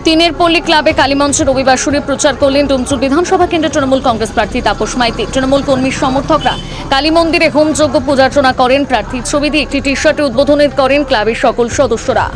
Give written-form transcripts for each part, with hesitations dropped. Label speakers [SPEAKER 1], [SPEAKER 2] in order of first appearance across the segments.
[SPEAKER 1] তিনেরপল্লী ক্লাবে কালীমঞ্চ রবিবাসরে প্রচার করলেন ডোমজুর বিধানসভা কেন্দ্রের তৃণমূল কংগ্রেস প্রার্থী তাপস মাইতি। তৃণমূল কর্মীর সমর্থকরা কালী মন্দিরে হোমযজ্ঞ পূজার্চনা করেন। প্রার্থীর ছবি দিয়ে একটি টি শার্টে উদ্বোধনের করেন ক্লাবের সকল সদস্যরা।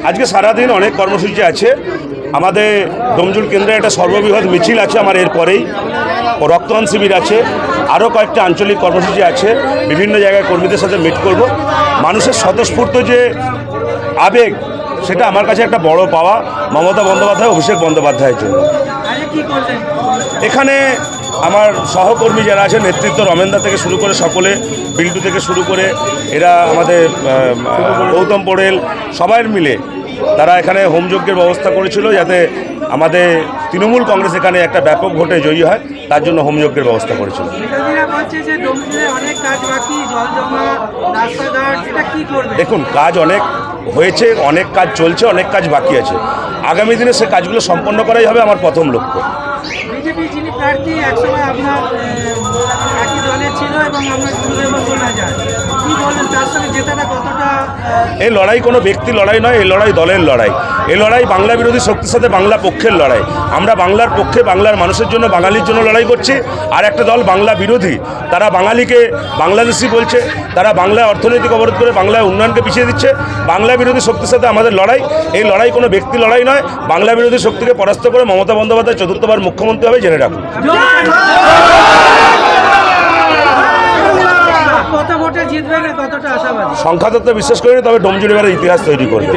[SPEAKER 2] আজকে সারাদিন অনেক কর্মসূচি আছে। আমাদের ডোমজুর কেন্দ্রে একটা সর্ববৃহৎ মিছিল আছে, আমার এরপরেই রক্তদান শিবির আছে, আরও কয়েকটা আঞ্চলিক কর্মসূচি আছে। বিভিন্ন জায়গায় কর্মীদের সাথে মিট করব। মানুষের স্বতঃস্ফূর্ত যে আবেগ, সেটা আমার কাছে একটা বড় পাওয়া মমতা বন্দ্যোপাধ্যায়, অভিষেক বন্দ্যোপাধ্যায়ের জন্য। এখানে আমার সহকর্মী যারা আছে, নেতৃত্ব রমেনদা থেকে শুরু করে সকলে, বিল্টু থেকে শুরু করে এরা আমাদের গৌতম পোড়েল, সবাই মিলে তারা এখানে হোমযজ্ঞের ব্যবস্থা করেছিল, যাতে আমাদের তৃণমূল কংগ্রেস এখানে একটা ব্যাপক ভোটে জয়ী হয়, তার জন্য হোমযজ্ঞের ব্যবস্থা করেছিল। দেখুন, কাজ অনেক হয়েছে, অনেক কাজ চলছে, অনেক কাজ বাকি আছে। আগামী দিনে সে কাজগুলো সম্পন্ন করাই হবে আমার প্রথম লক্ষ্য।
[SPEAKER 3] বিজেপি যিনি প্রার্থী একসময় আপনার একই দলে ছিল এবং আপনার শোনা যায়, কি বলেন তার সঙ্গে জেতাটা কতটা?
[SPEAKER 2] এই লড়াই কোনো ব্যক্তি লড়াই নয়, এই লড়াই দলের লড়াই। এই লড়াই বাংলা বিরোধী শক্তির সাথে বাংলা পক্ষের লড়াই। আমরা বাংলার পক্ষে, বাংলার মানুষের জন্য, বাঙালির জন্য লড়াই করছি। আর একটা দল বাংলা বিরোধী, তারা বাঙালিকে বাংলাদেশি বলছে, তারা বাংলায় অর্থনৈতিক অবরোধ করে বাংলায় উন্নয়নকে পিছিয়ে দিচ্ছে। বাংলা বিরোধী শক্তির সাথে আমাদের লড়াই। এই লড়াই কোনো ব্যক্তি লড়াই নয়। বাংলা বিরোধী শক্তিকে পরাস্ত করে মমতা বন্দ্যোপাধ্যায় চতুর্থবার মুখ্যমন্ত্রী হবে, জেনে রাখুন।
[SPEAKER 3] সংখ্যা
[SPEAKER 2] তত্ত্ব বিশ্বাস করিনি, তবে ডোমজুর এবারে ইতিহাস তৈরি করবে।